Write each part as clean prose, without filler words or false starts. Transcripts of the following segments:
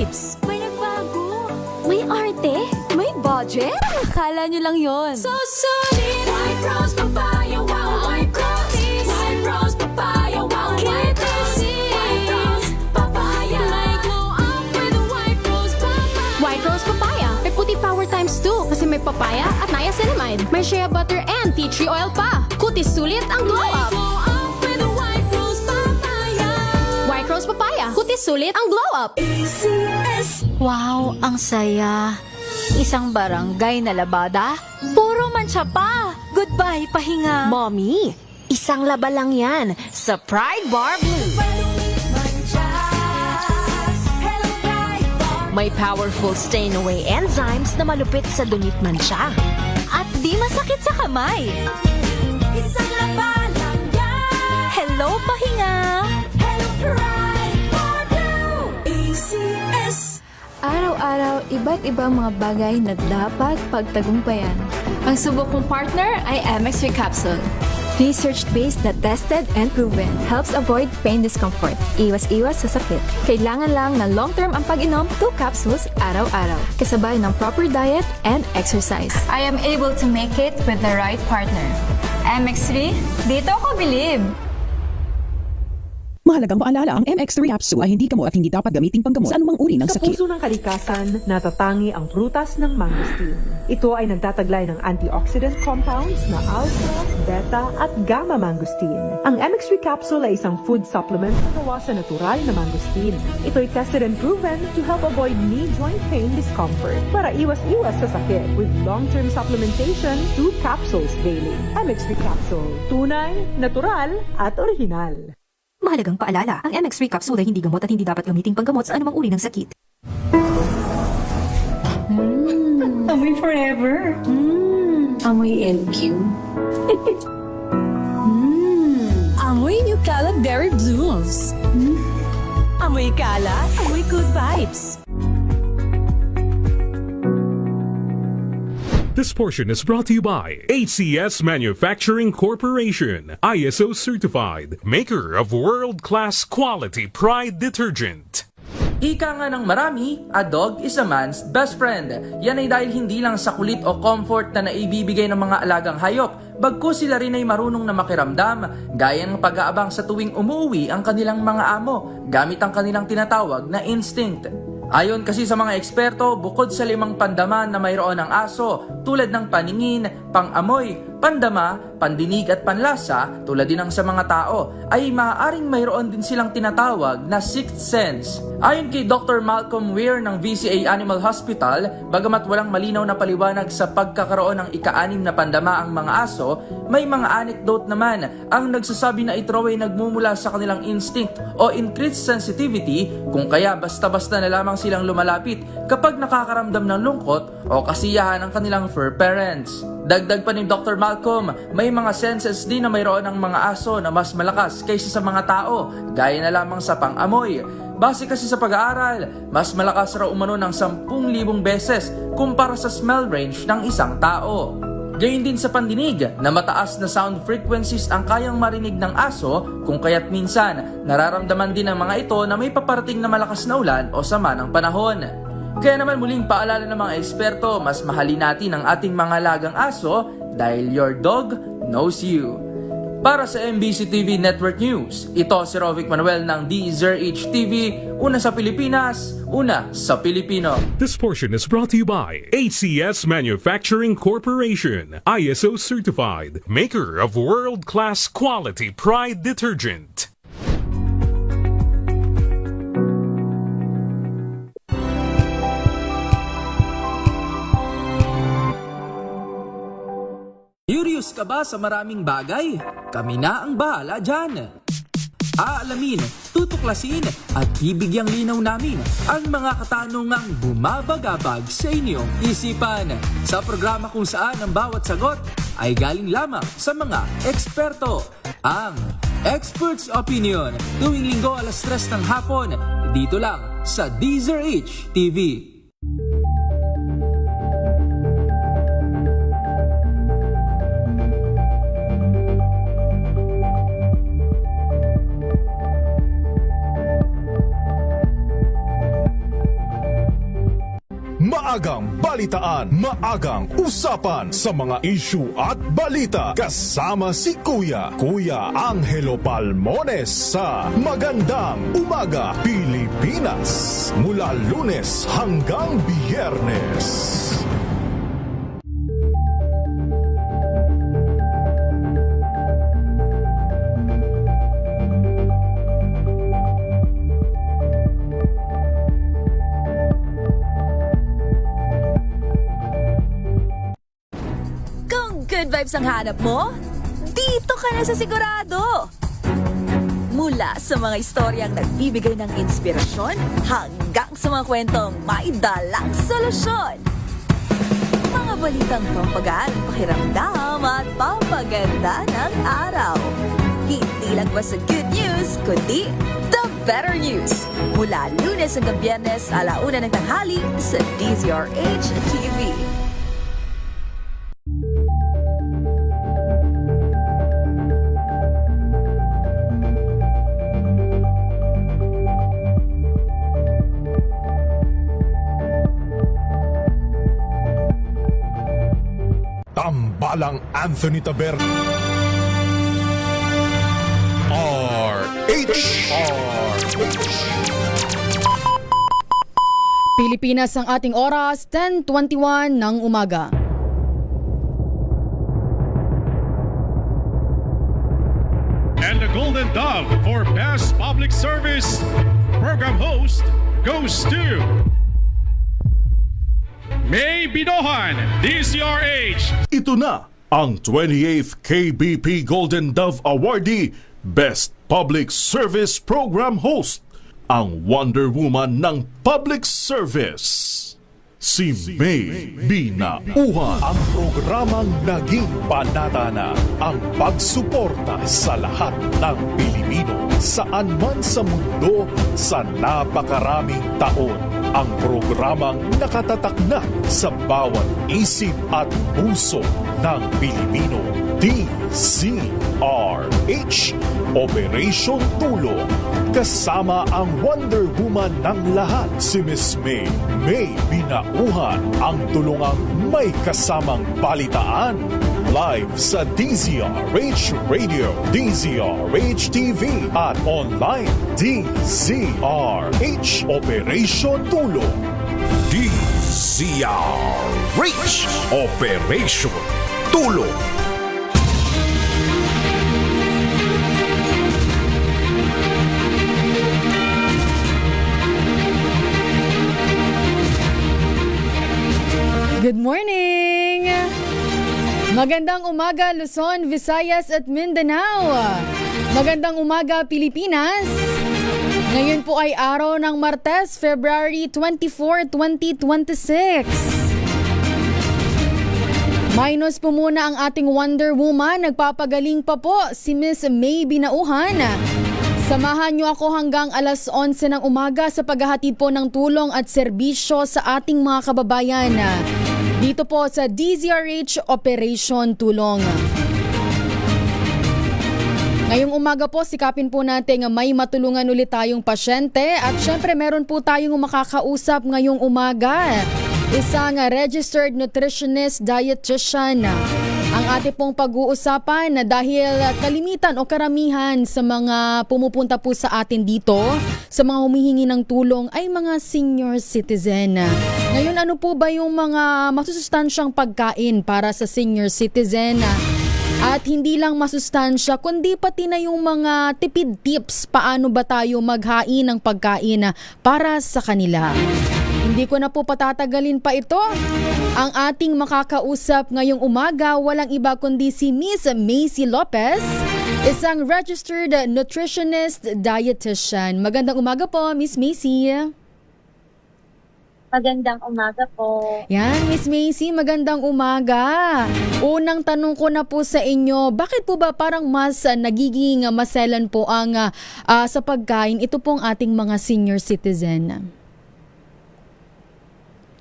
vibes. May nagbago. May arte. May budget. Akala nyo lang yon. So solid. White Rose Papaya. Wow, White Rose. White Rose Papaya. Wow, White Rose. White Rose Papaya. May glow up with White Rose Papaya. White Rose Papaya. May puti power times 2 kasi may papaya at niacinamide. May shea butter and tea tree oil pa. Kutis sulit ang glow up. Glow up with White Rose Papaya. White Rose Papaya. Kutis sulit ang glow up. ACS. Wow, ang saya. Isang barangay na labada, puro mancha pa. Goodbye, pahinga. Mommy, isang laba lang yan sa Pride Bar Blue. May powerful stain-away enzymes na malupit sa dunit mansya. At di masakit sa kamay. Isang laba lang yan. Hello, pahinga. Hello, Pride Bar Blue. ACS. Araw-araw, iba't ibang mga bagay na dapat pagtagumpayan. Ang subok kong partner ay MX3 Capsule. Research-based na tested and proven. Helps avoid pain discomfort. Iwas-iwas sa sakit. Kailangan lang na long-term ang pag-inom 2 capsules araw-araw. Kasabay ng proper diet and exercise. I am able to make it with the right partner. MX3, dito ako believe! Mahalagang paalala, ang MX3 capsule ay hindi gamot at hindi dapat gamitin panggamot sa anumang uri ng Sa sakit. puso ng kalikasan, natatangi ang prutas ng mangosteen. Ito ay nagtataglay ng antioxidant compounds na alpha, beta at gamma mangosteen. Ang MX3 capsule ay isang food supplement na gawa sa natural na mangosteen. Ito ay tested and proven to help avoid knee joint pain discomfort para iwas-iwas sa sakit with long-term supplementation 2 capsules daily. MX3 capsule. Tunay, natural at original. Mahalagang paalala, ang MX3 capsule ay hindi gamot at hindi dapat gamiting panggamot sa anumang uri ng sakit. Amoy forever. Amoy LQ. Amoy New Cala Berry Blooms. Amoy Cala, amoy good vibes. This portion is brought to you by ACS Manufacturing Corporation, ISO certified, maker of world-class quality Pride detergent. Ika nga ng marami, a dog is a man's best friend. Yan ay dahil hindi lang sa kulit o comfort na naibibigay ng mga alagang hayop, bagkus sila rin ay marunong na makiramdam, gaya ng pag-aabang sa tuwing umuwi ang kanilang mga amo, gamit ang kanilang tinatawag na instinct. Ayon kasi sa mga eksperto, bukod sa 5 pandaman na mayroon ng aso, tulad ng paningin, pangamoy, pandama, pandinig at panlasa, tulad din ng sa mga tao, ay maaaring mayroon din silang tinatawag na sixth sense. Ayon kay Dr. Malcolm Weir ng VCA Animal Hospital, bagamat walang malinaw na paliwanag sa pagkakaroon ng ika-6 na pandama ang mga aso, may mga anecdote naman ang nagsasabi na ito ay nagmumula sa kanilang instinct o increased sensitivity, kung kaya basta-basta na lamang silang lumalapit kapag nakakaramdam ng lungkot o kasiyahan ng kanilang fur parents. Dagdag pa ni Dr. Malcolm, may mga senses din na mayroon ng mga aso na mas malakas kaysa sa mga tao, gaya na lamang sa pang-amoy. Base kasi sa pag-aaral, mas malakas raw umano ng 10,000 beses kumpara sa smell range ng isang tao. Gayun din sa pandinig na mataas na sound frequencies ang kayang marinig ng aso, kung kaya't minsan nararamdaman din ng mga ito na may paparating na malakas na ulan o sama ng panahon. Kaya naman muling paalala ng mga eksperto, mas mahalin natin ang ating mga lagang aso dahil your dog knows you. Para sa MBC TV Network News, ito si Rovic Manuel ng DZRH TV, una sa Pilipinas, una sa Pilipino. This portion is brought to you by ACS Manufacturing Corporation, ISO certified, maker of world-class quality Pride detergent. Curious ka ba sa maraming bagay? Kami na ang bahala dyan. Aalamin, tutuklasin at ibigyang linaw namin ang mga katanungang bumabagabag sa inyong isipan. Sa programa kung saan ang bawat sagot ay galing lamang sa mga eksperto. Ang Expert's Opinion, tuwing linggo 3:00 ng hapon, dito lang sa DZRH TV. maagang balitaan, maagang usapan sa mga issue at balita. Kasama si Kuya Angelo Palmones sa Magandang Umaga Pilipinas. Mula Lunes hanggang Biyernes. Kung good vibes ang hanap mo, dito ka na sa sigurado! Mula sa mga istoryang nagbibigay ng inspirasyon hanggang sa mga kwentong may dalang solusyon. Mga balitang pampagaan, pakiramdam at pampaganda ng araw. Hindi lang ba sa good news, kundi the better news. Mula Lunes hanggang Biyernes, 1:00 ng tanghali sa DZRH TV. Tambalang Anthony Taber Pilipinas ang ating oras, 10:21 ng umaga. And the Golden Dove for Best Public Service Program Host goes to May Binohan, DZRH. Ito na ang 28th KBP Golden Dove Awardee Best Public Service Program Host, ang Wonder Woman ng Public Service. Si May Binauhan. Ang programang naging panata na ang pagsuporta sa lahat ng Pilipino saan man sa mundo sa napakaraming taon. Ang programang nakatatak na sa bawat isip at puso ng Pilipino. DZRH Operation Tulong. Kasama ang Wonder Woman ng lahat, si Miss May Binauhan, ang tulungang may kasamang balitaan. Live sa DZRH Radio, DZRH TV at online DZRH Operation Tulong. DZRH Operation Tulong. Good morning! Magandang umaga Luzon, Visayas at Mindanao. Magandang umaga Pilipinas. Ngayon po ay araw ng Martes, February 24, 2026. Minus po muna ang ating Wonder Woman. Nagpapagaling pa po si Miss May Binauhan. Samahan niyo ako hanggang alas 11 ng umaga sa paghahatid po ng tulong at serbisyo sa ating mga kababayan. Dito po sa DZRH Operation Tulong. Ngayong umaga po, sikapin po natin may matulungan ulit tayong pasyente at syempre meron po tayong makakausap ngayong umaga. Isang registered nutritionist dietitian. Ang ating pong pag-uusapan dahil kalimitan o karamihan sa mga pumupunta po sa atin dito, sa mga humihingi ng tulong ay mga senior citizen. Ngayon, ano po ba yung mga masusustansyang pagkain para sa senior citizen? At hindi lang masustansya, kundi pati na yung mga tipid tips paano ba tayo maghain ng pagkain para sa kanila. Hindi ko na po patatagalin pa ito. Ang ating makakausap ngayong umaga, walang iba kundi si Miss Macy Lopez, isang registered nutritionist dietitian. Magandang umaga po, Miss Macy. Magandang umaga po. Yan, Miss Macy, magandang umaga. Unang tanong ko na po sa inyo, bakit po ba parang mas nagiging maselan po ang sa pagkain ito pong ating mga senior citizen?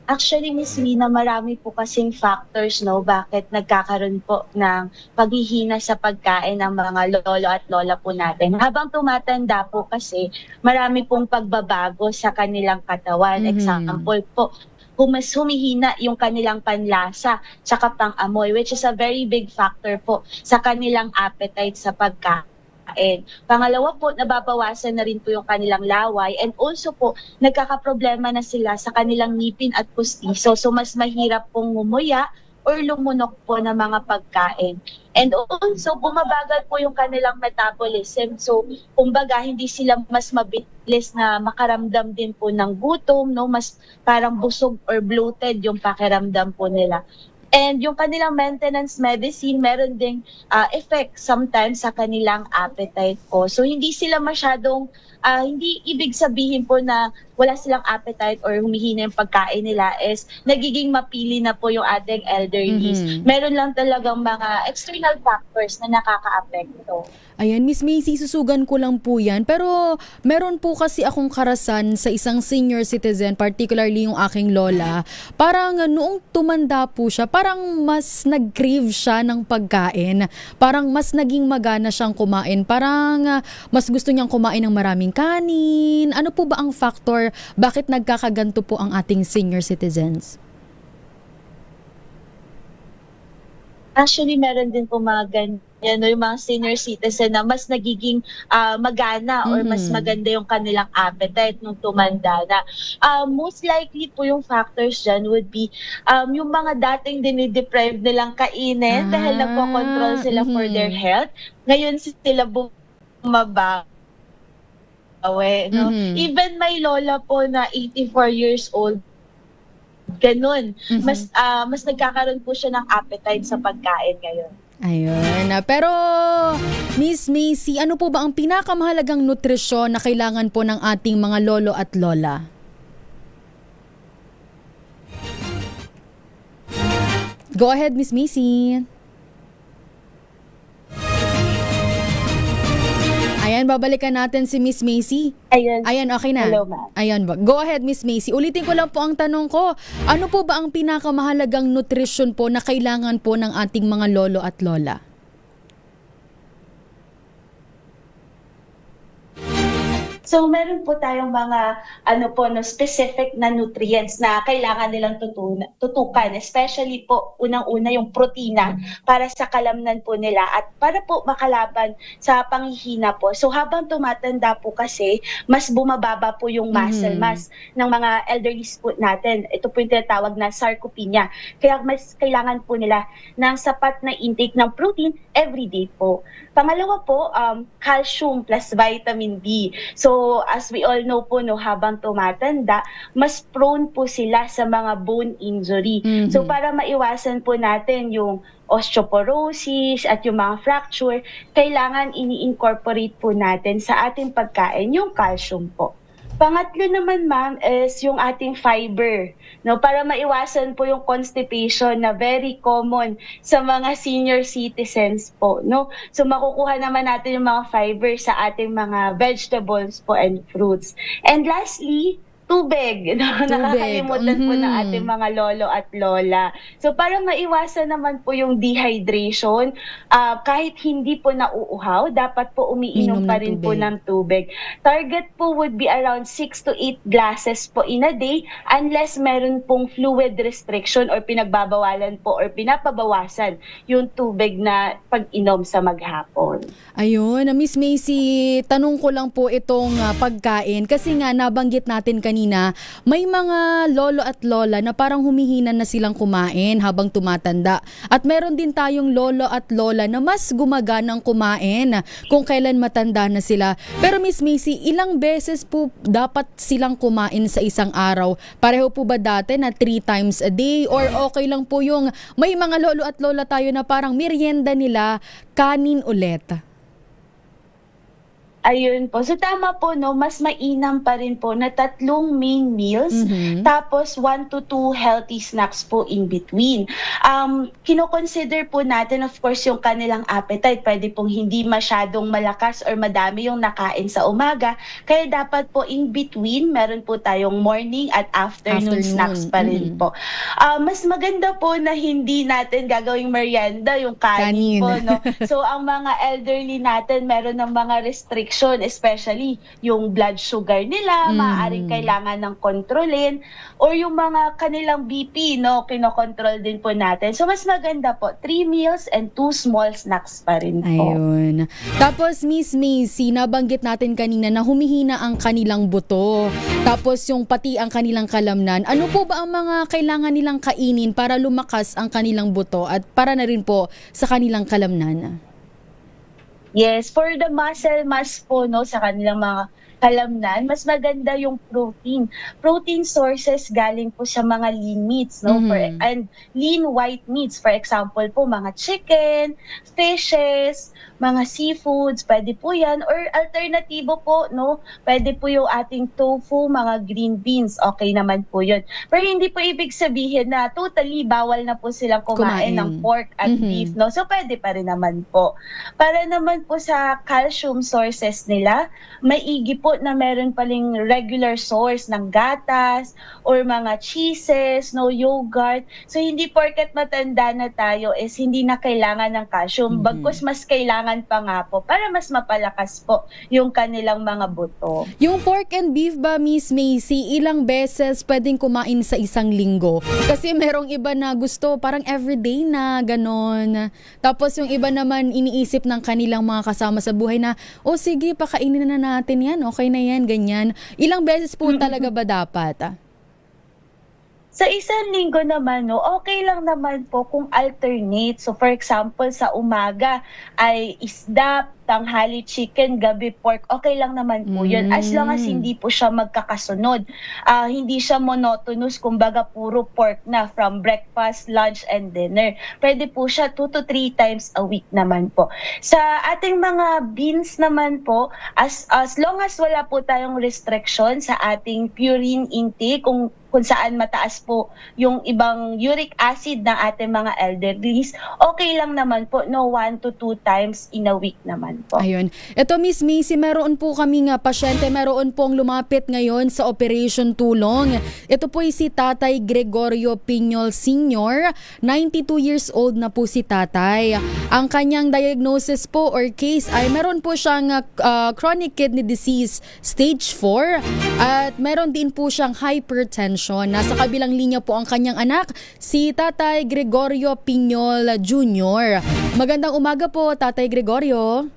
Actually, Miss Lina, marami po kasing factors, no, bakit nagkakaroon po ng paghihina sa pagkain ng mga lolo at lola po natin. Habang tumatanda po kasi, marami pong pagbabago sa kanilang katawan. Example po, mas humihina yung kanilang panlasa tsaka pang-amoy, which is a very big factor po sa kanilang appetite sa pagkain. Pangalawa po, nababawasan na rin po yung kanilang laway, and also po, nagkakaproblema na sila sa kanilang ngipin at pustiso. So mas mahirap pong ngumuya or lumunok po ng mga pagkain. And also, bumabagal po yung kanilang metabolism. So, kumbaga, hindi sila mas mabilis na makaramdam din po ng gutom, no? Mas parang busog or bloated yung pakiramdam po nila. And yung kanilang maintenance medicine, meron ding effect sometimes sa kanilang appetite po. So, hindi sila masyadong, hindi ibig sabihin po na wala silang appetite or humihina yung pagkain nila, is nagiging mapili na po yung ating elderlies. Meron lang talagang mga external factors na nakaka-apekto. Ayan, Miss Macy, susugan ko lang po yan. Pero meron po kasi akong karasan sa isang senior citizen, particularly yung aking lola. Parang noong tumanda po siya, parang mas nag-crave siya ng pagkain. Parang mas naging magana siyang kumain. Parang mas gusto niyang kumain ng maraming kanin. Ano po ba ang factor? Bakit nagkakaganto po ang ating senior citizens? Actually, meron din po mga ganyan, no, yung mga senior citizen na mas nagiging magana or mas maganda yung kanilang appetite nung tumanda na. Most likely po yung factors dyan would be yung mga dating dinideprive nilang kainin dahil nagko-control sila for their health. Ngayon sila bumaba. No? Even my lola po na 84 years old, ganun. Mas nagkakaroon po siya ng appetite sa pagkain ngayon. Ayun. Pero, Miss Macy, ano po ba ang pinakamahalagang nutrisyon na kailangan po ng ating mga lolo at lola? Go ahead, Miss Macy. Ayan, babalikan natin si Miss Macy. Ayan, okay na. Hello, ma'am. Ayan, go ahead, Miss Macy. Ulitin ko lang po ang tanong ko. Ano po ba ang pinakamahalagang nutrisyon po na kailangan po ng ating mga lolo at lola? So, meron po tayong mga specific na nutrients na kailangan nilang tutukan. Especially po, unang-una yung protina para sa kalamnan po nila at para po makalaban sa panghihina po. So, habang tumatanda po kasi, mas bumababa po yung muscle mass ng mga elderlies po natin. Ito po yung tinatawag na sarcopenia. Kaya mas kailangan po nila ng sapat na intake ng protein everyday po. Pangalawa po, calcium plus vitamin D. So, as we all know po, no, habang tumatanda, mas prone po sila sa mga bone injury. So, para maiwasan po natin yung osteoporosis at yung mga fracture, kailangan ini-incorporate po natin sa ating pagkain yung calcium po. Pangatlo naman, ma'am, is yung ating fiber, no, para maiwasan po yung constipation na very common sa mga senior citizens po, no. So makukuha naman natin yung mga fiber sa ating mga vegetables po and fruits. And lastly, tubig. Nakakalimutan po ng ating mga lolo at lola. So para maiwasan naman po yung dehydration, kahit hindi po nauuhaw, dapat po umiinom pa rin po ng tubig. Target po would be around 6 to 8 glasses po in a day unless meron pong fluid restriction or pinagbabawalan po or pinapabawasan yung tubig na pag-inom sa maghapon. Ayun, Miss Macy, tanong ko lang po itong pagkain kasi nga nabanggit natin kanina, may mga lolo at lola na parang humihina na silang kumain habang tumatanda. At meron din tayong lolo at lola na mas gumaganang kumain kung kailan matanda na sila. Pero Miss Macy, ilang beses po dapat silang kumain sa isang araw? Pareho po ba dati na 3 times a day? Or okay lang po yung may mga lolo at lola tayo na parang merienda nila kanin ulit? Ayun po. So tama po, no, mas mainam pa rin po na 3 main meals, tapos 1 to 2 healthy snacks po in between. Kino-consider po natin, of course, yung kanilang appetite. Pwede pong hindi masyadong malakas or madami yung nakain sa umaga. Kaya dapat po in between, meron po tayong morning at afternoon snacks pa rin po. Mas maganda po na hindi natin gagawing merienda yung kanin po, no? So ang mga elderly natin, meron ng mga restrictions, especially yung blood sugar nila, maaaring kailangan ng kontrolin, or yung mga kanilang BP, no, kinokontrol din po natin. So mas maganda po, 3 meals and 2 small snacks pa rin po. Ayun. Tapos Miss Macy, nabanggit natin kanina na humihina ang kanilang buto. Tapos yung pati ang kanilang kalamnan. Ano po ba ang mga kailangan nilang kainin para lumakas ang kanilang buto at para na rin po sa kanilang kalamnan? Yes, for the muscle mass po, no, sa kanilang mga kalamnan, mas maganda yung protein. Protein sources galing po sa mga lean meats, no, and lean white meats. For example po, mga chicken, fishes, mga seafoods, pwede po yan. Or alternatibo po, no, pwede po yung ating tofu, mga green beans, okay naman po yun. Pero hindi po ibig sabihin na totally bawal na po silang kumain ng pork at beef, no. So pwede pa rin naman po. Para naman po sa calcium sources nila, maigi po na meron paling regular source ng gatas or mga cheeses, no, yogurt. So hindi porket matanda na tayo is hindi na kailangan ng calcium. Bagkus mas kailangan pa nga po para mas mapalakas po yung kanilang mga buto. Yung pork and beef ba, Miss Macy, ilang beses pwedeng kumain sa isang linggo? Kasi merong iba na gusto parang everyday na ganon. Tapos yung iba naman iniisip ng kanilang mga kasama sa buhay na, o sige, pakainin na natin yan, okay na yan, ganyan. Ilang beses po talaga ba dapat? Sa isang linggo naman, no, okay lang naman po kung alternate. So for example, sa umaga ay isda, tanghali chicken, gabi pork, okay lang naman po yun. As long as hindi po siya magkakasunod. Hindi siya monotonous, kumbaga puro pork na from breakfast, lunch, and dinner. Pwede po siya 2 to 3 times a week naman po. Sa ating mga beans naman po, as long as wala po tayong restriction sa ating purine intake, kung saan mataas po yung ibang uric acid ng ating mga elderlies, okay lang naman po, no, 1 to 2 times in a week naman po. Ayun. Ito, Miss Macy, meron po kaming pasyente, meron pong lumapit ngayon sa Operation Tulong. Ito po si Tatay Gregorio Piñol Sr., 92 years old na po si Tatay. Ang kanyang diagnosis po or case ay meron po siyang chronic kidney disease stage 4 at meron din po siyang hypertension. Nasa kabilang linya po ang kanyang anak, si Tatay Gregorio Piñol Jr. Magandang umaga po, Tatay Gregorio.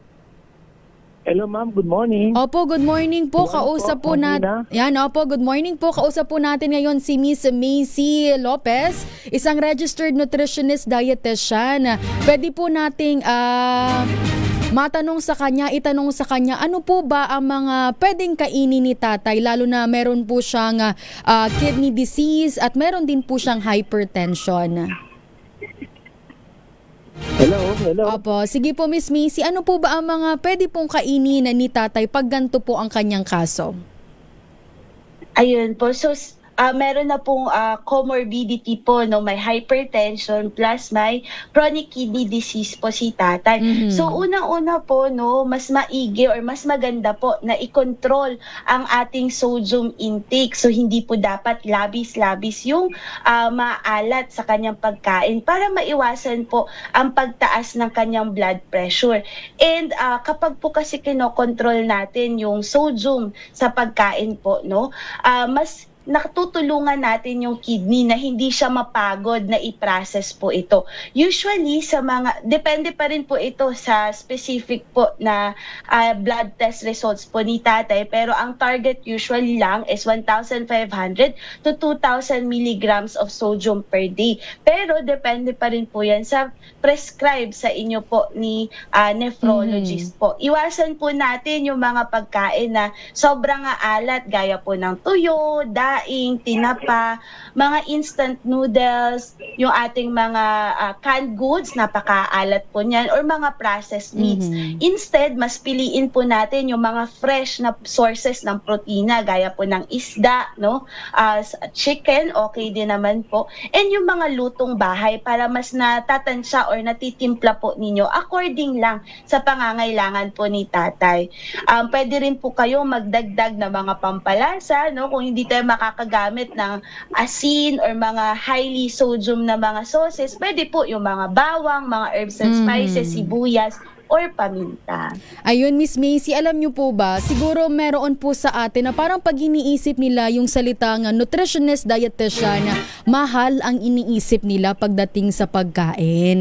Hello ma'am, good morning. Opo, good morning po. Kausap po natin. Yan, opo, good morning po. Kausap po natin ngayon si Miss Macy Lopez, isang registered nutritionist dietitian. Pwede po nating itanong sa kanya, ano po ba ang mga pwedeng kainin ni tatay, lalo na meron po siyang kidney disease at meron din po siyang hypertension. Hello. Opo, sige po Miss Macy, ano po ba ang mga pwede pong kainin ni tatay pag ganito po ang kanyang kaso? Ayun po, so meron na pong comorbidity po, no, may hypertension plus may chronic kidney disease po si tatay. So unang-una po, no, mas maigi or mas maganda po na i-control ang ating sodium intake. So hindi po dapat labis-labis yung maalat sa kanyang pagkain para maiwasan po ang pagtaas ng kanyang blood pressure. And kapag po kasi kinokontrol natin yung sodium sa pagkain po, no, mas nakatutulungan natin yung kidney na hindi siya mapagod na i-process po ito. Usually, depende pa rin po ito sa specific po na blood test results po ni tatay, pero ang target usually lang is 1,500 to 2,000 milligrams of sodium per day. Pero depende pa rin po yan sa prescribe sa inyo po ni nephrologist po. Iwasan po natin yung mga pagkain na sobrang alat, gaya po ng tuyo, saing, tinapa, mga instant noodles, yung ating mga canned goods, napakaalat po niyan, or mga processed meats. Instead, mas piliin po natin yung mga fresh na sources ng protina, gaya po ng isda, no? Chicken, okay din naman po. And yung mga lutong bahay para mas natatansya or natitimpla po ninyo according lang sa pangangailangan po ni tatay. Pwede rin po kayo magdagdag na mga pampalasa, no? Kung hindi tayo makakagamit ng asin or mga highly sodium na mga sauces, pwede po yung mga bawang, mga herbs and spices, sibuyas, or paminta. Ayun, Miss Macy, alam niyo po ba, siguro meron po sa atin na parang pag iniisip nila yung salitang nutritionist, dietitian, mahal ang iniisip nila pagdating sa pagkain.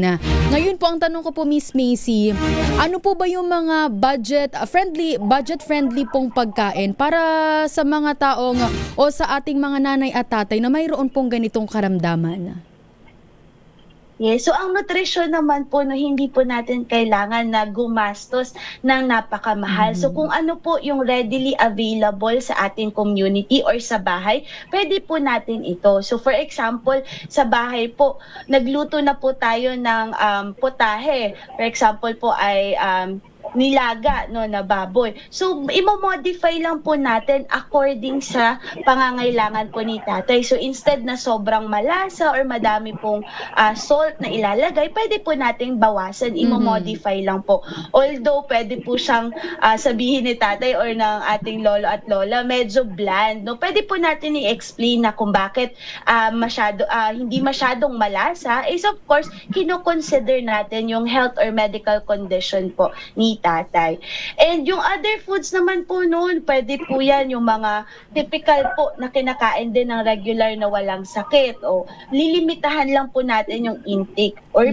Ngayon po, ang tanong ko po, Miss Macy, ano po ba yung mga budget-friendly pong pagkain para sa mga taong o sa ating mga nanay at tatay na mayroon pong ganitong karamdaman? Yes, so ang nutrition naman po, no, hindi po natin kailangan na gumastos ng napakamahal. So kung ano po yung readily available sa ating community or sa bahay, pwede po natin ito. So for example, sa bahay po, nagluto na po tayo ng potahe. For example po ay nilaga, no, na baboy. So, imo-modify lang po natin according sa pangangailangan po ni tatay. So, instead na sobrang malasa or madami pong salt na ilalagay, pwede po nating bawasan, imo-modify lang po. Although, pwede po siyang sabihin ni tatay or ng ating lolo at lola, medyo bland, no? Pwede po natin i-explain na kung bakit hindi masyadong malasa. Is of course, kino-consider natin yung health or medical condition po ni tatay. And yung other foods naman po noon, pwede po yan yung mga typical po na kinakain din ng regular na walang sakit, o lilimitahan lang po natin yung intake, or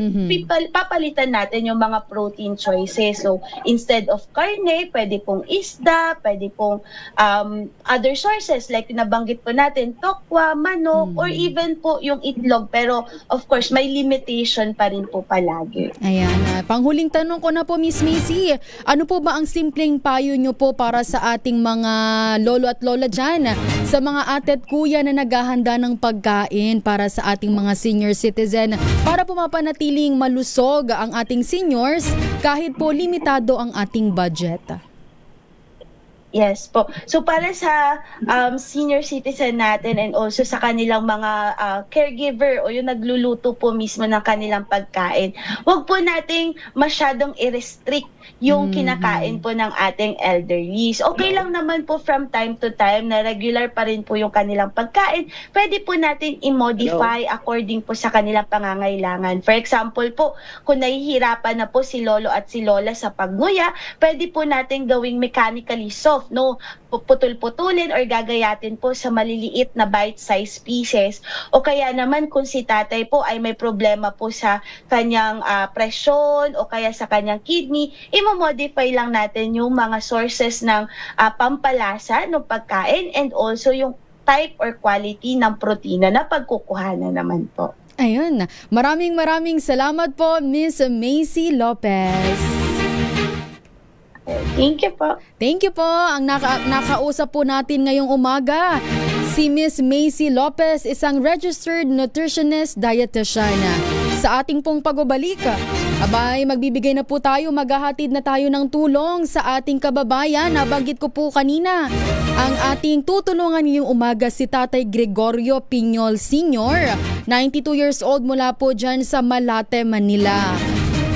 papalitan natin yung mga protein choices. So instead of karne, pwede pong isda, pwede pong other sources like nabanggit po natin, tokwa, manok, or even po yung itlog, pero of course may limitation pa rin po palagi. Ayan, panghuling tanong ko na po, Miss Macy, ano po ba ang simpleng payo nyo po para sa ating mga lolo at lola dyan, sa mga ate at kuya na naghahanda ng pagkain para sa ating mga senior citizen, para po mapanatiling malusog ang ating seniors kahit po limitado ang ating budget? Yes po. So para sa senior citizen natin and also sa kanilang mga caregiver o yung nagluluto po mismo ng kanilang pagkain, wag po nating masyadong i-restrict yung kinakain po ng ating elderlies. Okay lang naman po from time to time na regular pa rin po yung kanilang pagkain. Pwede po natin i-modify according po sa kanilang pangangailangan. For example po, kung nahihirapan na po si lolo at si lola sa pagnguya, pwede po natin gawing mechanically soft, no, putol-putulin or gagayatin po sa maliliit na bite-sized pieces. O kaya naman kung si tatay po ay may problema po sa kanyang presyon o kaya sa kanyang kidney, imo-modify lang natin yung mga sources ng pampalasa ng pagkain and also yung type or quality ng protina na pagkukuhanan naman po. Ayun, maraming salamat po, Miss Macy Lopez. Thank you po. Thank you po. Ang nakausap po natin ngayong umaga, si Miss Macy Lopez, isang registered nutritionist dietitian. Sa ating pong pagbabalik, abay magbibigay na po tayo, maghahatid na tayo ng tulong sa ating kababayan. Nabanggit ko po kanina, ang ating tutulungan ngayong umaga si Tatay Gregorio Piñol Sr., 92 years old, mula po dyan sa Malate, Manila.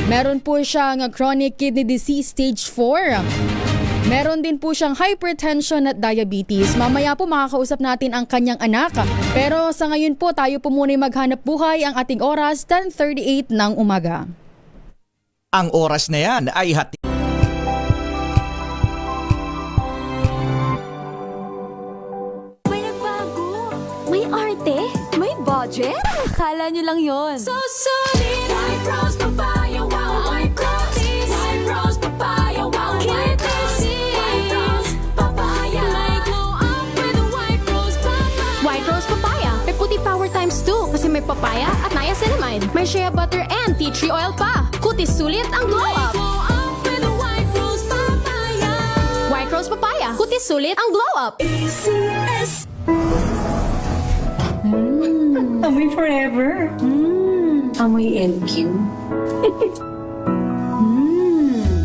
Meron po siyang chronic kidney disease stage 4. Meron din po siyang hypertension at diabetes. Mamaya po makakausap natin ang kanyang anak. Pero sa ngayon po, tayo po muna maghanap buhay. Ang ating oras, 10:38 ng umaga. Ang oras na yan ay hati. May nagbago, may arte, may budget. Akala nyo lang yon. So solid, White Rose Papaya, wow, White Rose, White Rose Papaya, wow, White Rose, White Rose Papaya, may glow up with White Rose Papaya. White Rose Papaya. May puti power times 2 kasi may papaya at niacinamide. May shea butter and tea tree oil pa. Kutis sulit ang glow up. Glow up with White Rose Papaya. White Rose Papaya. Kutis sulit ang glow up. ACS. Amoy forever. Amoy LQ.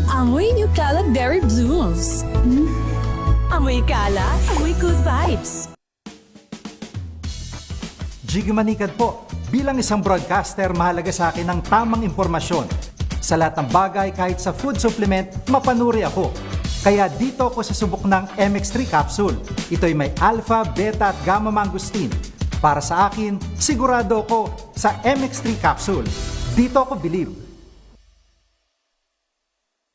Amoy New Caleb Berry Blooms. Amoy kala, amoy good vibes. Jiggy Manikad po. Bilang isang broadcaster, mahalaga sa akin ang tamang impormasyon. Sa lahat ng bagay, kahit sa food supplement, mapanuri ako. Kaya dito ako sa subok ng MX3 capsule. Ito'y may alpha, beta at gamma mangosteen. Para sa akin, sigurado ako sa MX3 capsule. Dito ako believe.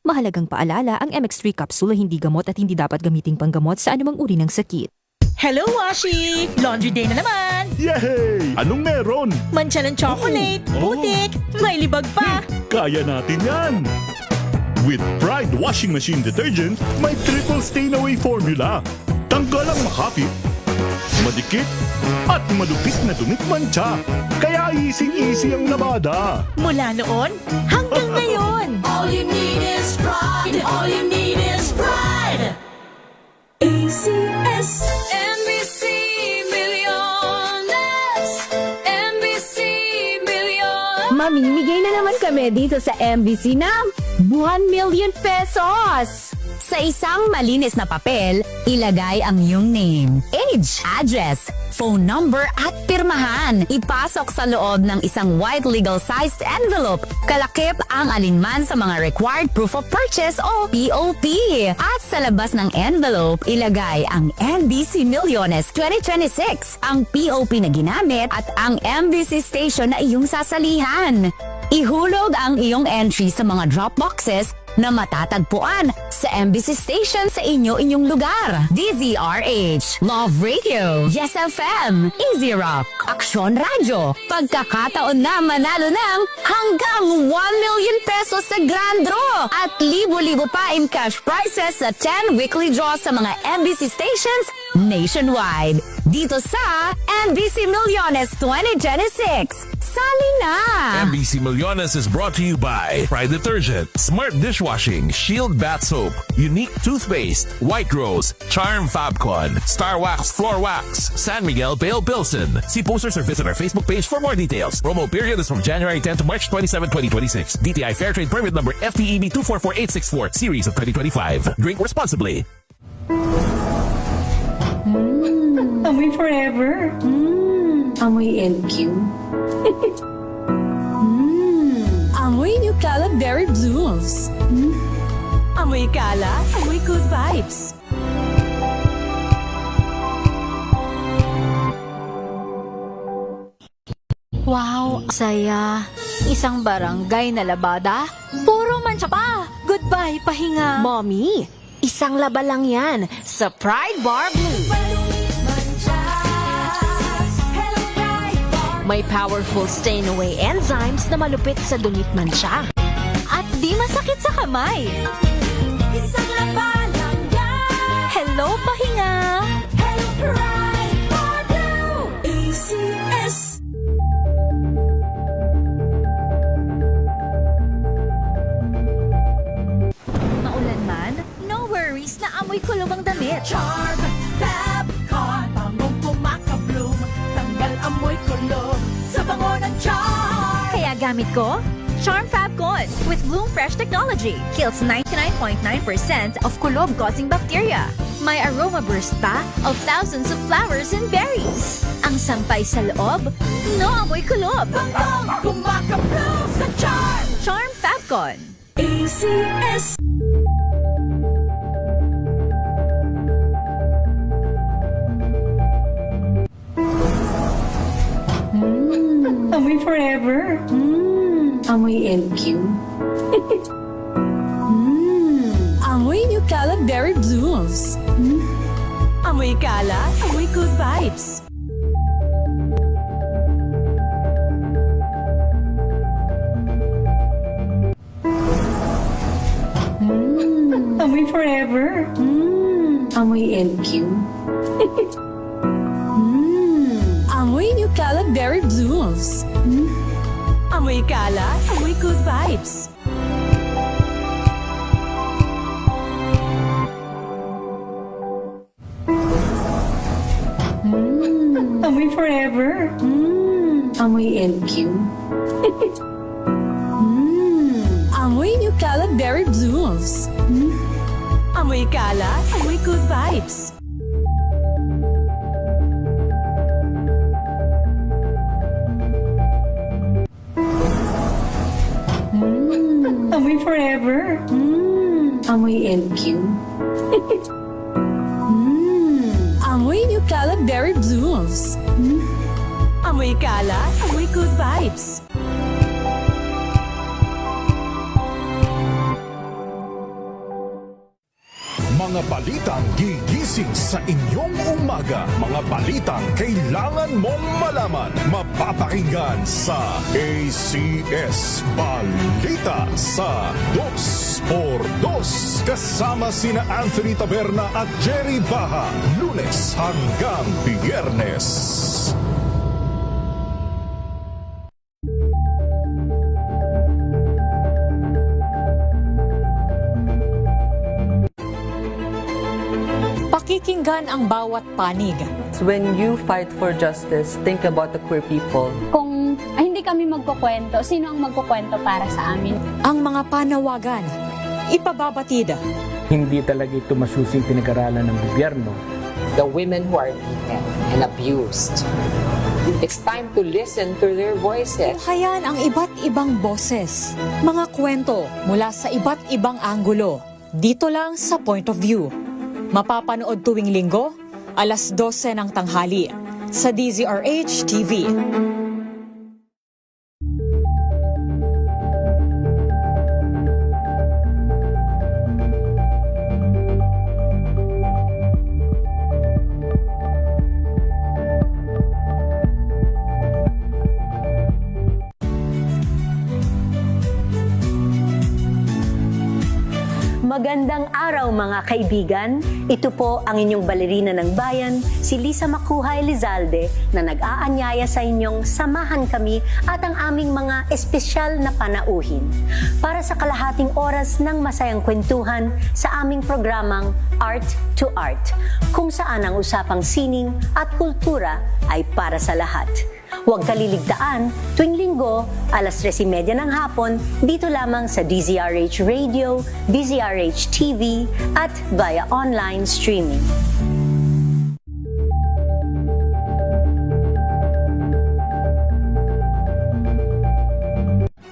Mahalagang paalala, ang MX3 capsule ay hindi gamot at hindi dapat gamiting panggamot sa anumang uri ng sakit. Hello, Washi! Laundry day na naman! Yay! Anong meron? Mancha ng chocolate, putik, may libag pa! Kaya natin yan! With Pride Washing Machine Detergent, may triple stain-away formula. Tanggalang makapit, madikit, at malupit na dumit mancha. Kaya easy-easy ang labada. Mula noon hanggang ngayon! All you need is pride. All you need is pride. ACS NBC Milliones. NBC Million. Mamimigay na naman kami dito sa MBC ng 1 million pesos! Sa isang malinis na papel, ilagay ang iyong name, age, address, phone number at pirmahan. Ipasok sa loob ng isang white legal-sized envelope. Kalakip ang alinman sa mga required proof of purchase o POP. At sa labas ng envelope, ilagay ang NBC Milliones 2026, ang POP na ginamit at ang MBC station na iyong sasalihan. Ihulog ang iyong entry sa mga drop boxes na matatagpuan sa MBC station sa inyong lugar. DZRH, Love Radio, Yes FM, Easy Rock, Aksyon Radio. Pagkakataon na manalo ng hanggang 1 million pesos sa Grand Draw at libo-libo pa in cash prizes sa 10 weekly draws sa mga MBC stations nationwide. Dito sa MBC Milliones 2026. Sali na! MBC Milliones is brought to you by Pride Detergent, Smart Dishwashing, Shield Bath Soap, Unique Toothpaste, White Rose, Charm Fabcon, Star Wax Floor Wax, San Miguel Pale Pilsen. See posters or visit our Facebook page for more details. Promo period is from January 10 to March 27, 2026. DTI Fairtrade Permit number FTEB 244864, Series of 2025. Drink responsibly. Amoy forever. Amoy LQ. Amoy New Caleb Berry Blooms. Amoy kala, amoy good vibes. Wow, saya. Isang barangay na labada, puro mancha pa. Goodbye, pahinga. Mommy, isang laba lang yan sa Pride Bar Blue. May powerful stain-away enzymes na malupit sa dunit mancha. At di masakit sa kamay. Isang laba lang yan. Hello, pahinga. Hello, Pride Bar Blue. ACS. Maulan man, no worries na amoy kulog ang damit. Charm Fabcon, bangong pumakabloom. Tanggal amoy kulog sa bango ng charm. Kaya gamit ko, Charm Fabcon with Bloom Fresh technology. Kills 99.9% of kulob-causing bacteria. May aroma burst pa of thousands of flowers and berries. Ang sampay sa loob, no amoy kulob. Bangong pumakabloom sa charm. Charm Fabcon. ACS. Amoy forever. Amoy LQ. Amoy New Caleb Berry Blooms. Amoy kala, amoy good vibes. Amoy forever. Amoy LQ. Amoy New Caleb Berry Blooms. Amoy kala, amoy good vibes. Amoy forever. Amoy LQ. Amoy Nucala Berry Blooms. Amoy Kala, amoy good vibes. Amoy forever. Amoy LQ. Amoy Nucala Berry Blooms. Amoy Kala, amoy good vibes. Mga balitang gigising sa inyong umaga. Mga balitang kailangan mong malaman. Mapapakinggan sa ACS Balita sa 2x2. Kasama sina Anthony Taberna at Jerry Baha. Lunes hanggang Biyernes. Pakikinggan ang bawat panig. When you fight for justice, think about the queer people. Kung hindi kami magkukwento, sino ang magkukwento para sa amin? Ang mga panawagan, ipababatid. Hindi talaga ito masusing pinag-aralan ng gobyerno. The women who are beaten and abused. It's time to listen to their voices. Hayan ang iba't ibang boses, mga kwento mula sa iba't ibang anggulo. Dito lang sa Point of View. Mapapanood tuwing linggo, alas 12 ng tanghali sa DZRH TV. Magandang araw mga kaibigan. Ito po ang inyong balerina ng bayan, si Lisa Makuhay Lizalde, na nag-aanyaya sa inyong samahan kami at ang aming mga espesyal na panauhin para sa kalahating oras ng masayang kwentuhan sa aming programang Art to Art, kung saan ang usapang sining at kultura ay para sa lahat. Huwag kaliligtaan, tuwing linggo, alas 3:30 ng hapon, dito lamang sa DZRH Radio, DZRH TV, at via online streaming.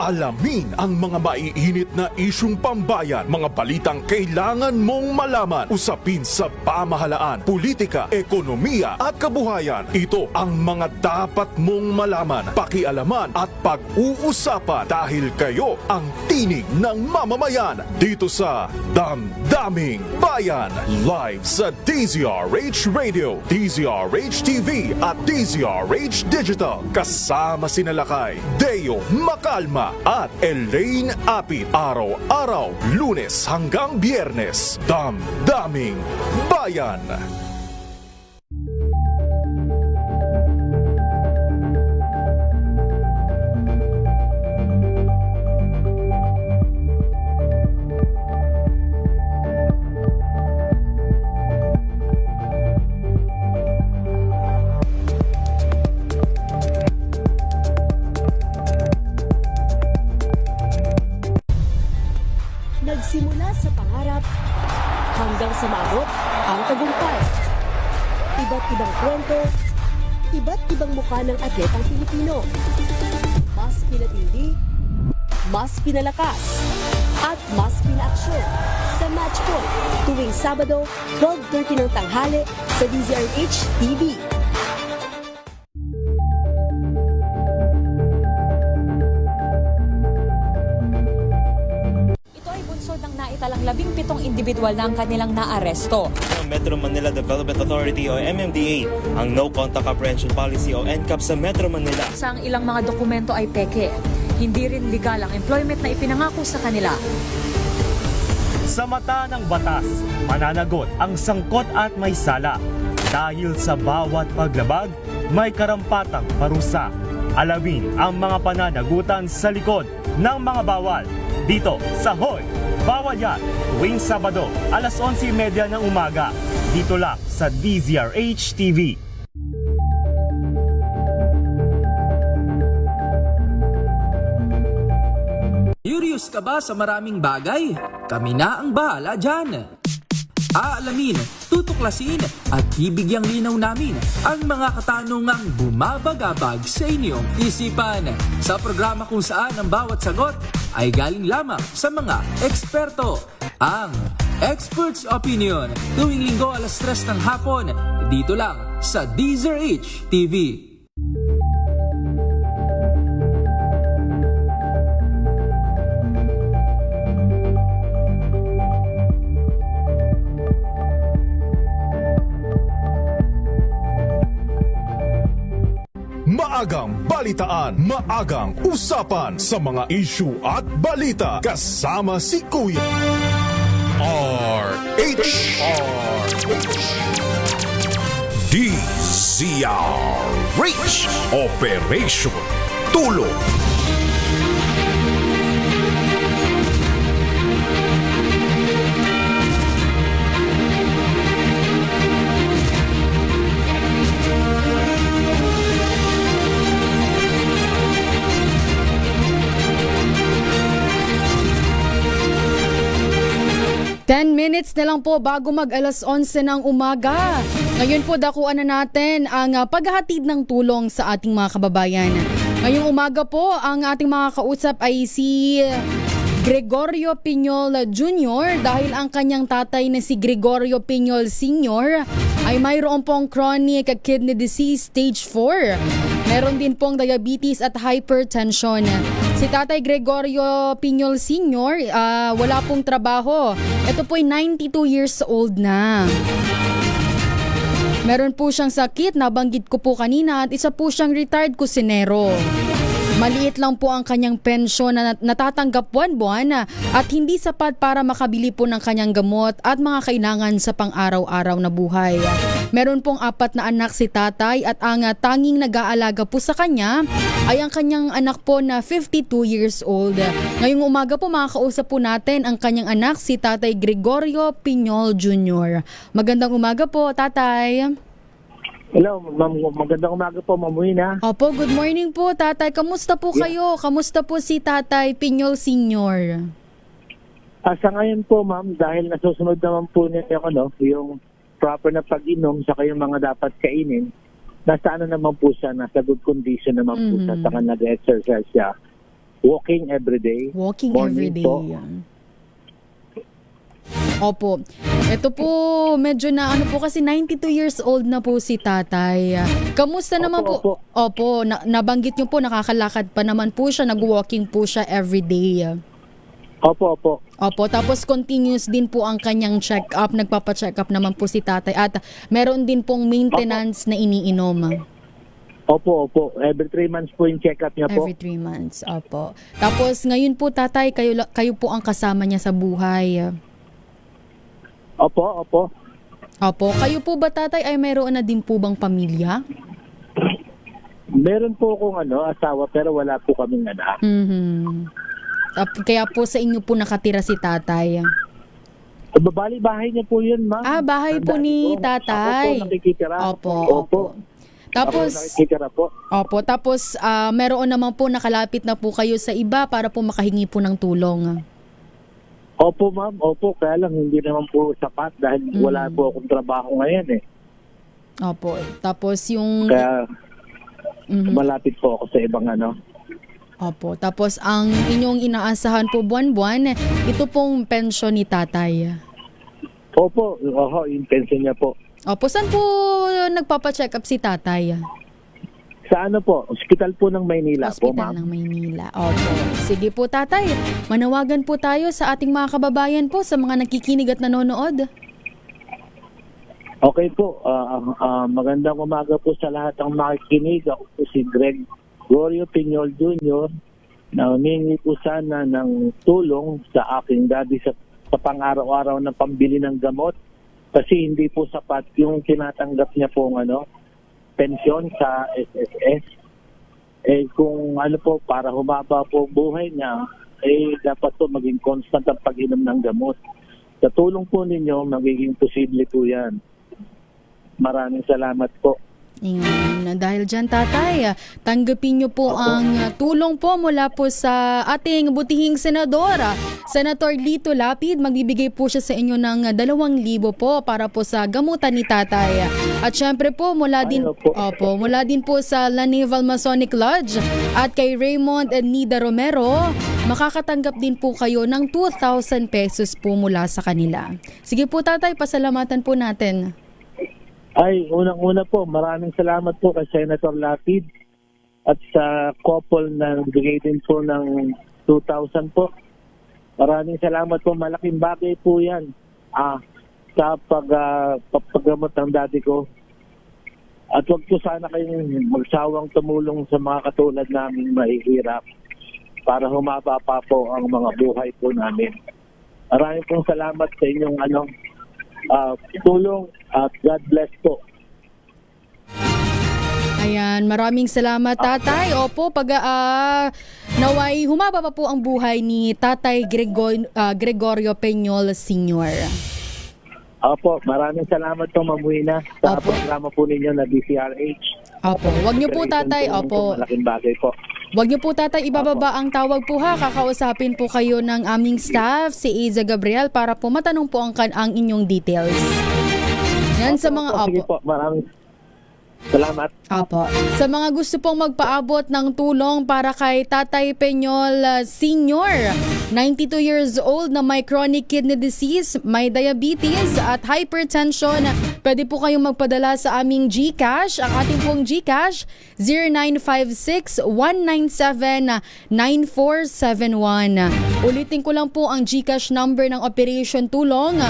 Alamin ang mga maiinit na isyung pambayan, mga balitang kailangan mong malaman, usapin sa pamahalaan, politika, ekonomiya at kabuhayan. Ito ang mga dapat mong malaman, pakialaman at pag-uusapan dahil kayo ang tinig ng mamamayan dito sa Damdaming Bayan. Live sa DZRH Radio, DZRH TV at DZRH Digital. Kasama sina Lakay, Deo Makalma at Elaine Apit. Araw-araw, Lunes hanggang Biyernes. Damdaming Bayan. Nagsimula sa pangarap hanggang sa maabot ang tagumpay. Iba't ibang kwento, iba't ibang mukha ng atletang Pilipino. Mas pinatindi, mas pinalakas, at mas pinaaksyon sa Match Point tuwing Sabado, 12:30 ng tanghali sa DZRH TV. Naitalang 17 individual na ang kanilang naaresto. Metro Manila Development Authority o MMDA ang No Contact Apprehension Policy o NCAP sa Metro Manila. Sa ang ilang mga dokumento ay peke, hindi rin legal ang employment na ipinangako sa kanila. Sa mata ng batas, mananagot ang sangkot at may sala. Dahil sa bawat paglabag, may karampatang parusa. Alamin ang mga pananagutan sa likod ng mga bawal. Dito sa Hoy! Bawal Yan, tuwing Sabado, alas 11:30 ng umaga. Dito lang sa DZRH TV. Curious ka ba sa maraming bagay? Kami na ang bahala dyan. Aalamin, tutuklasin at bibigyang linaw namin ang mga katanungang bumabagabag sa inyong isipan. Sa programa kung saan ang bawat sagot ay galing lamang sa mga eksperto. Ang Expert's Opinion, tuwing linggo 3:00 ng hapon, dito lang sa DZRH TV. Maagang balitaan, maagang usapan sa mga issue at balita kasama si Kuya RH DZRH Operation Tulong. Minutes na lang po bago mag 11:00 ng umaga. Ngayon po dakuan na natin ang paghahatid ng tulong sa ating mga kababayan. Ngayong umaga po ang ating mga kausap ay si Gregorio Piñol Jr. dahil ang kanyang tatay na si Gregorio Piñol Sr. ay mayroon pong chronic kidney disease stage 4. Meron din pong diabetes at hypertension. Si Tatay Gregorio Piñol Sr. Wala pong trabaho. Ito po'y 92 years old na. Meron po siyang sakit, nabanggit ko po kanina, at isa po siyang retired kusinero. Maliit lang po ang kanyang pensyon na natatanggap buwan-buwan at hindi sapat para makabili po ng kanyang gamot at mga kailangan sa pang-araw-araw na buhay. Meron pong 4 na anak si tatay at ang tanging nag-aalaga po sa kanya ay ang kanyang anak po na 52 years old. Ngayong umaga po makakausap po natin ang kanyang anak si Tatay Gregorio Piñol Jr. Magandang umaga po, tatay. Hello, ma'am. Magandang umaga po, Ma'am Wina. Opo, good morning po, tatay. Kamusta po kayo? Kamusta po si Tatay Piñol Sr.? Sa ngayon po, ma'am, dahil nasusunod naman po niya yung proper na pag-inom sa yung mga dapat kainin, nasa naman po siya, nasa good condition naman po siya, saka nag-exercise siya. Walking everyday. Walking everyday. Po. Opo. Ito po, medyo na po kasi 92 years old na po si tatay. Kamusta naman po? Opo, nabanggit niyo po, nakakalakad pa naman po siya, nag-walking po siya everyday. Opo. Opo, tapos continuous din po ang kanyang check-up, nagpapa-check up naman po si tatay at meron din pong maintenance na iniinom. Opo. Every 3 months po yung check-up niya po. Every 3 months, opo. Tapos ngayon po tatay, kayo po ang kasama niya sa buhay. Opo. Opo. Kayo po ba tatay ay mayroon na din po bang pamilya? Meron po akong asawa pero wala po kaming anak. Kaya po sa inyo po nakatira si tatay. Babali bahay niya po yun, ma'am. Bahay po ni tatay. Ako po nakikitira. Opo. Tapos, ako nakikitira po. Opo. Tapos meron naman po nakalapit na po kayo sa iba para po makahingi po ng tulong. Opo, ma'am. Opo, kaya lang hindi naman po sapat dahil wala po akong trabaho ngayon eh. Opo. Tapos yung... Kaya malapit po ako sa ibang Opo. Tapos ang inyong inaasahan po buwan-buwan, ito pong pensyon ni tatay. Opo. Yung pensyon niya po. Opo. Saan po nagpapacheck up si tatay? Sa po? Hospital po ng Maynila po, ma'am. Hospital ng Maynila. Opo. Sige po, tatay. Manawagan po tayo sa ating mga kababayan po, sa mga nakikinig at nanonood. Okay po. Magandang umaga po sa lahat ng makikinig. Ako po si Gregorio Piñol Jr. na humingi po sana ng tulong sa aking daddy sa pang-araw-araw na pambili ng gamot kasi hindi po sapat yung tinatanggap niya po pensyon sa SSS. Kung po, para humaba po buhay niya, dapat po maging constant ang pag-inom ng gamot. Sa tulong po ninyo, magiging posible po yan. Maraming salamat po. Ayan. Dahil dyan, tatay, tanggapin niyo po ang tulong po mula po sa ating butihing senador, Senator Lito Lapid. Magbibigay po siya sa inyo ng 2,000 po para po sa gamutan ni tatay. At syempre po, mula din po sa La Naval Masonic Lodge at kay Raymond and Nida Romero, makakatanggap din po kayo ng 2,000 pesos po mula sa kanila. Sige po, tatay, pasalamatan po natin. Ay, unang-una po, maraming salamat po kay Senator Lapid at sa couple na nagbigay din po ng 2,000 po. Maraming salamat po, malaking bagay po yan sa paggamot ng daddy ko. At wag po sana kayong magsawang tumulong sa mga katulad naming mahihirap para humaba pa po ang mga buhay po namin. Maraming pong salamat sa inyong tulong at God bless po. Ayan, maraming salamat, tatay. Opo, naway humaba pa po ang buhay ni Tatay Gregorio Peñol Sr. Opo, maraming salamat po, Ma'am Wina, sa programa po ninyo na DCRH. Opo, wag niyo po, tatay. Opo. Malaking bagay po. Wag niyo po, tatay, ibababa ang tawag po ha. Kakausapin po kayo ng aming staff, si Iza Gabriel, para po matanong po ang inyong details. Yan sa mga Sige po, maraming salamat. Apo. Sa mga gusto pong magpaabot ng tulong para kay Tatay Peñol Sr., 92 years old na may chronic kidney disease, may diabetes at hypertension, pwede po kayong magpadala sa aming GCash. Ang ating pong GCash, 0956-197-9471. Ulitin ko lang po ang GCash number ng Operation Tulong,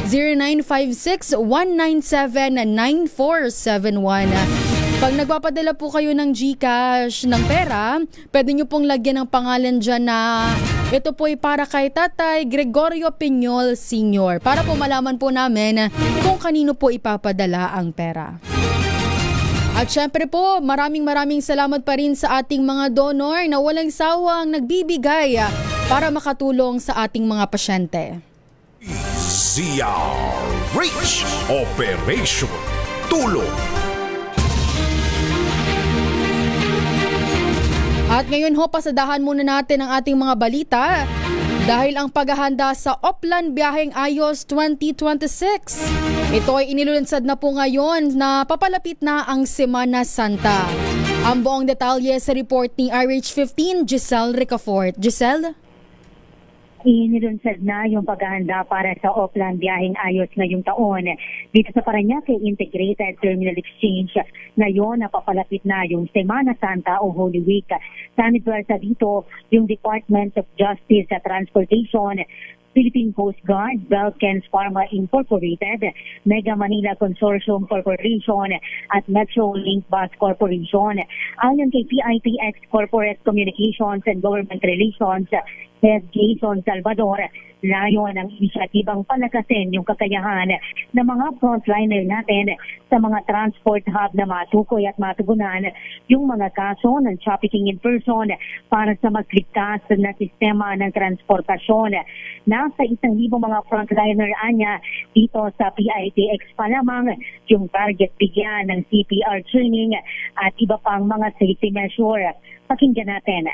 0956-197-9471. Pag nagpapadala po kayo ng GCash ng pera, pwede nyo pong lagyan ng pangalan dyan na ito po ay para kay Tatay Gregorio Peñol Sr. para po malaman po namin kung kanino po ipapadala ang pera. At syempre po, maraming salamat pa rin sa ating mga donor na walang sawang nagbibigay para makatulong sa ating mga pasyente. DCRH Operation Tulong. At ngayon ho, pasadahan muna natin ang ating mga balita dahil ang paghahanda sa Oplan Biyaheng Ayos 2026. Ito ay inilulunsad na po ngayon na papalapit na ang Semana Santa. Ang buong detalye sa report ni RH15, Giselle Ricafort. Giselle? Inilunsad na yung paghahanda para sa Oplan Biyaheng Ayos ngayong taon. Dito sa Parañaque Integrated Terminal Exchange, ngayon napapalapit na yung Semana Santa o Holy Week. Sanibwersa dito yung Department of Justice at Transportation, Philippine Coast Guard, Belkens Pharma Incorporated, Mega Manila Consortium Corporation at Metro Link Bus Corporation. Ayon kay PITX Corporate Communications and Government Relations, Head Jason Salvador, layo ng inisyatibang palakasin yung kakayahan ng mga frontliner natin sa mga transport hub na matukoy at matugunan yung mga kaso ng trafficking in person para sa mas ligtas na sistema ng transportasyon. Nasa 1,000 mga frontliner anya dito sa PITX pa lamang yung target bigyan ng CPR training at iba pang mga safety measure. Pakinggan natin.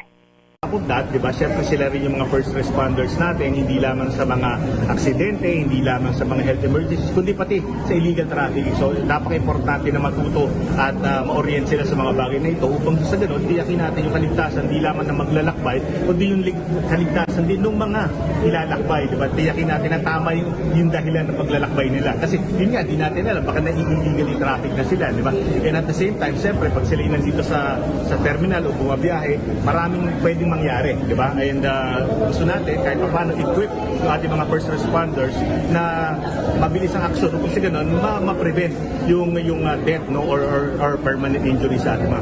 Puntat, di ba? Siyempre sila rin yung mga first responders natin, hindi lamang sa mga aksidente, hindi lamang sa mga health emergencies, kundi pati sa illegal trafficking. So, napaka-importante na matuto at ma-orient sila sa mga bagay na ito upang sa ganun, tiyakin natin yung kaligtasan, hindi lamang na maglalakbay, kundi yung kaligtasan din ng mga ilalakbay, di ba? Tiyakin natin na tama yung dahilan ng paglalakbay nila. Kasi yun nga, di natin alam, baka na-illegally traffic na sila, di ba? And at the same time, siyempre, pag sila nandito sa terminal o bumabiyahe, maraming pwedeng mangyari, di ba? And gusto natin kahit paano equip yung ating mga first responders na mabilis ang aksyon kung sa ganun ma-prevent yung death, no, or permanent injury sa ating mga.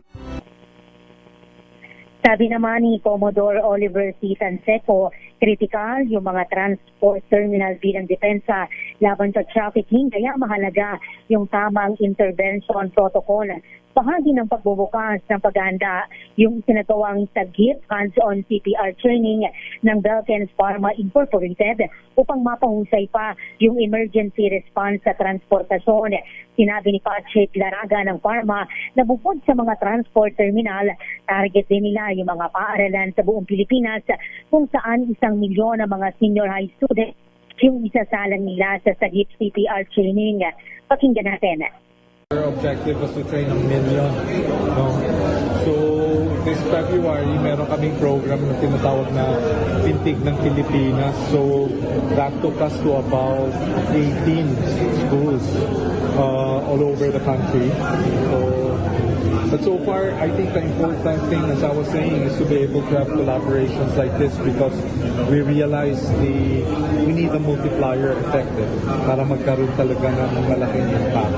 Sabi naman ni Commodore Oliver C. Tanseco, Kritikal yung mga transport terminal bilang depensa laban sa trafficking, kaya mahalaga yung tamang intervention protocol. Bahagi ng pagbubukas ng paghahanda yung sinagawang sagip hands-on CPR training ng Belkens Pharma Incorporated upang mapahusay pa yung emergency response sa transportasyon. Sinabi ni Patrick Laraga ng Pharma na bukod sa mga transport terminal, target din nila yung mga paaralan sa buong Pilipinas kung saan 1 milyon na mga senior high students yung isasalang nila sa sagip CPR training. Pakinggan natin. Our objective was to train 1 million. No? So, this February, meron kaming program na tinatawag na Pintig ng Pilipinas. So, that took us to about 18 schools all over the country. But so far, I think the important thing, as I was saying, is to be able to have collaborations like this because we realize we need a multiplier effect para magkaroon talaga ng malaking impact.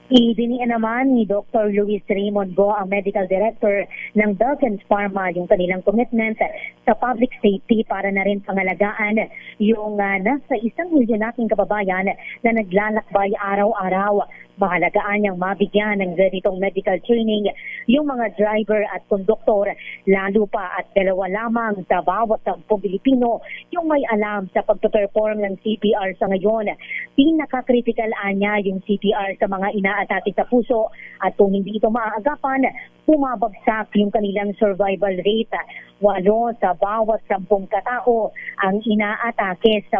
Idiniin naman ni Dr. Luis Raymond Go, ang Medical Director ng Belkens Pharma, yung kanilang commitment sa public safety para na rin pangalagaan yung nasa 1 milyon nating kababayan na naglalakbay araw-araw. Mahalagaan niyang mabigyan ng ganitong medical training yung mga driver at konduktor, lalo pa at 2 lamang sa bawat 10 Pilipino yung may alam sa pagpe-perform ng CPR sa ngayon. Pinaka-critical niya yung CPR sa mga inaatake sa puso at kung hindi ito maaagapan, bumabagsak yung kanilang survival rate. 8 sa bawat 10 katao ang inaatake sa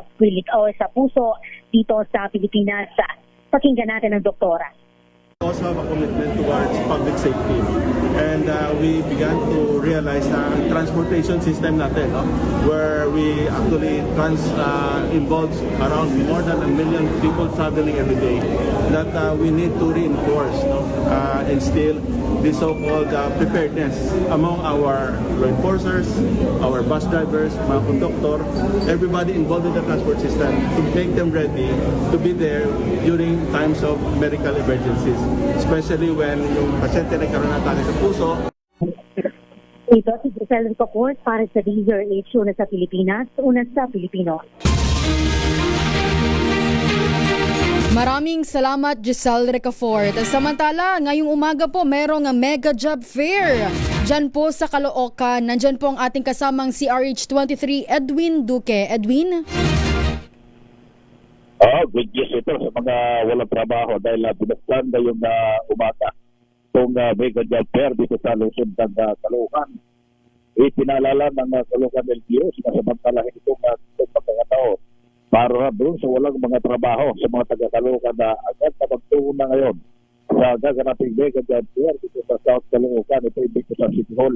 puso dito sa Pilipinas. Pakinggan natin ang doktora. We also have a commitment towards public safety, and we began to realize ang transportation system natin, where we actually involves around more than 1 million people traveling every day, that we need to reinforce, instill the so-called preparedness among our law enforcers, our bus drivers, mga conductor, everybody involved in the transport system to make them ready to be there during times of medical emergencies, especially when yung pasyente nagkaroon ng atake sa puso. Ito si Giselle Ricoport para sa DZRH, una sa Pilipinas, una sa Pilipino. Maraming salamat, Giselle Ricafort. Samantala, ngayong umaga po, merong mega job fair. Diyan po sa Caloocan, nandyan po ang ating kasamang CRH23, Edwin Duque. Edwin? Good news ito sa mga walang trabaho dahil binuksan na yung umaga itong mega job fair dito sa lungsod ng Caloocan. Ipinaalala ng Caloocan LGU, sinasamantalahin itong mga tao para doon sa walang mga trabaho sa mga taga-Caloocan na agad na magtungo na ngayon sa gaganaping mega job fair dito sa South Caloocan. Ito dito sa City Hall.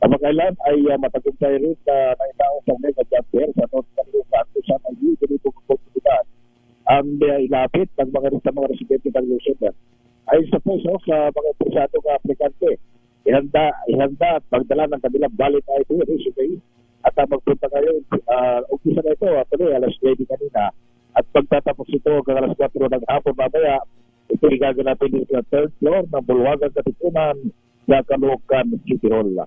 Kamakailan ay matagumpay rin na naitaong sa mega job fair sa North Caloocan kung saan ay yung ganito oportunidad ang ilapit ng mga residente ng lungsod. Ay sa puso sa mga interesadong aplikante, ihanda at magdala ng kanilang valid ID resume at magpunta kayo, umpisa na ito, actually, alas 20 kanina, at pagtatapos ito hanggang alas 4 ng hapon mamaya, ito igaganapin din sa 3rd floor ng Bulwagan Katipunan sa Caloocan City Hall.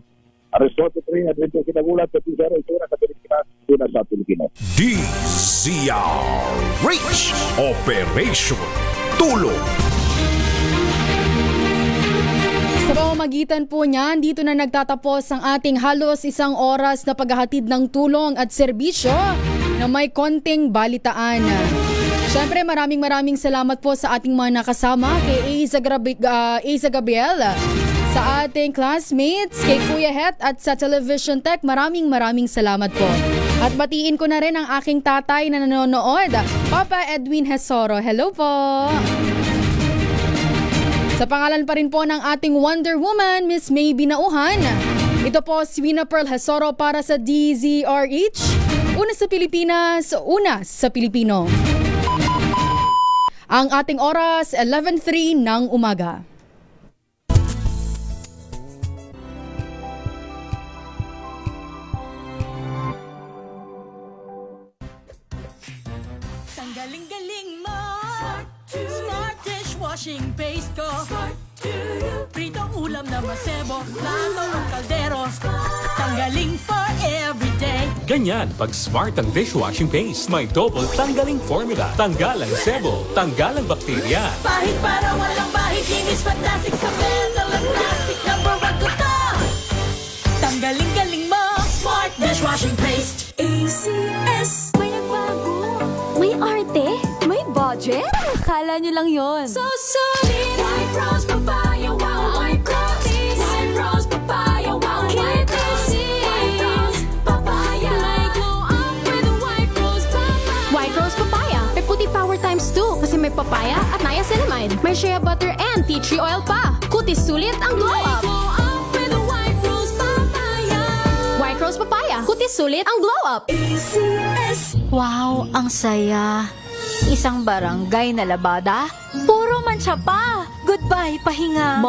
Arestote 3, Advento Kinagulat, sa Pizarro, ito na Pilipinas, ito na sa Pilipino. DZRH Operation Tulong. Sa pamamagitan po niyan, dito na nagtatapos ang ating halos 1 oras na paghahatid ng tulong at serbisyo na may konting balitaan. Siyempre, maraming salamat po sa ating mga nakasama, kay Aiza Gabriel, sa ating classmates, kay Kuya Het at sa Television Tech. Maraming salamat po. At batiin ko na rin ang aking tatay na nanonood, Papa Edwin Hesoro. Hello po! Sa pangalan pa rin po ng ating Wonder Woman, Miss May Binauhan. Ito po si Wina Pearl Hesoro para sa DZRH. Una sa Pilipinas, una sa Pilipino. Ang ating oras, 11:03 ng umaga. Ang galing-galing mo, Smart dishwashing paste ko, pritong ulam na masebo, plato at kaldero, tanggaling for Ganyan pag Smart ang dishwashing paste. May double tanggaling formula. Tanggal ang sebo, tanggal ang bakterya. Bahid para walang bahid, linis fantastic sa belt, alang plastic, number 1 ko to. Tanggaling-galing mo, Smart Dishwashing Paste. ACS. May nagbago. May arte. May budget. Kala nyo lang yon. So solid. White Rose Papaya, wow, White Rose. White Rose Papaya, wow, White Rose. White Rose Papaya. May glow up with a White Rose Papaya. White Rose Papaya. May puti power times 2 kasi may papaya at niacinamide. May shea butter and tea tree oil pa. Kutis sulit ang glow up. Glow up with a White Rose Papaya. White Rose Papaya. Kutis sulit ang glow up. ACS. Wow, ang saya. Isang barangay na labada, puro mancha pa. Goodbye, pahinga.